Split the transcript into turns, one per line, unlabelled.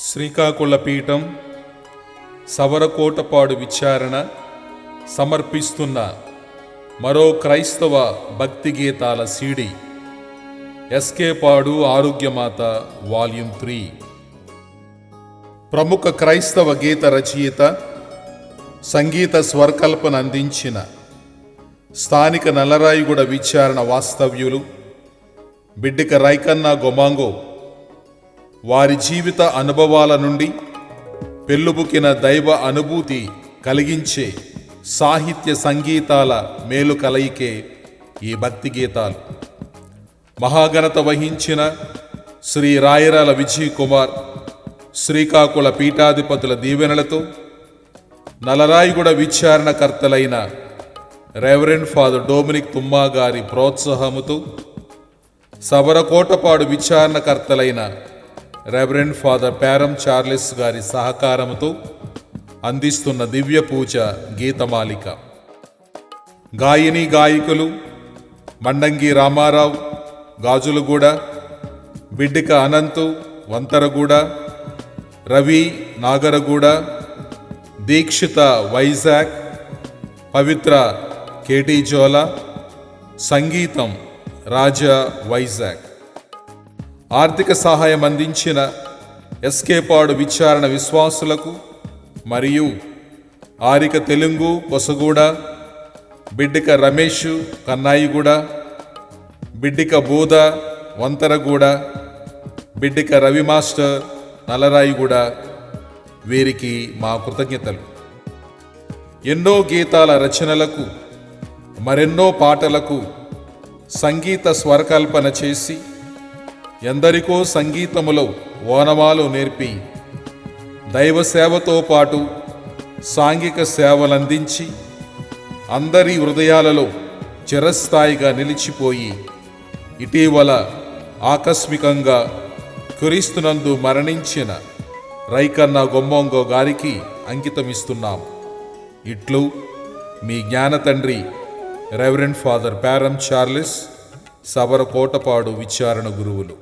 శ్రీకాకుళపీఠం సవరకోటపాడు విచారణ సమర్పిస్తున్న మరో క్రైస్తవ భక్తి గీతాల సీడీ ఎస్కే పాడు ఆరోగ్యమాత వాల్యూమ్ 3. ప్రముఖ క్రైస్తవ గీత రచయిత, సంగీత స్వరకల్పన అందించిన స్థానిక నల్లరాయిగూడ విచారణ వాస్తవ్యులు బిడ్డిక రైకన్న గొమాంగో వారి జీవిత అనుభవాల నుండి పెళ్ళుబుకిన దైవ అనుభూతి కలిగించే సాహిత్య సంగీతాల మేలు కలయికే ఈ భక్తి గీతాలు. మహాఘనత వహించిన శ్రీ రాయరాల విజయ్ కుమార్ శ్రీకాకుళ పీఠాధిపతుల దీవెనలతో నల్లరాయిగూడ విచారణకర్తలైన రెవరెండ్ ఫాదర్ డొమినిక్ తుమ్మా గారి ప్రోత్సాహముతో Savarakotapadu విచారణకర్తలైన reverend father Peram Charles గారి సహకారముతో అందిస్తున్న దివ్య పూజ గీతమాలిక. గాయని గాయకులు మండంగి రామారావు గాజులగూడ, బిడ్డిక అనంతు వంతరగూడ, రవి నాగరగూడ, దీక్షిత వైజాగ్, పవిత్ర కేటీజోల, సంగీతం రాజా వైజాగ్. ఆర్థిక సహాయం అందించిన ఎస్కే పాడు విచారణ విశ్వాసులకు మరియు ఆరిక తెలుగు కొసగూడ, బిడ్డిక రమేష్ కన్నాయిగూడ, బిడ్డిక బోధ వంతరగూడ, బిడ్డిక రవి మాస్టర్ నల్లరాయిగూడ, వీరికి మా కృతజ్ఞతలు. ఎన్నో గీతాల రచనలకు మరెన్నో పాటలకు సంగీత స్వరకల్పన చేసి ఎందరికో సంగీతములో ఓనమాలు నేర్పి దైవ సేవతో పాటు సాంఘిక సేవలందించి అందరి హృదయాలలో చిరస్థాయిగా నిలిచిపోయి ఇటీవల ఆకస్మికంగా క్రీస్తునందు మరణించిన రైకన్న గొమ్మంగో గారికి అంకితమిస్తున్నాం. ఇట్లు మీ జ్ఞాన తండ్రి reverend father Peram Charles, Savarakotapadu విచారణ గురువులు.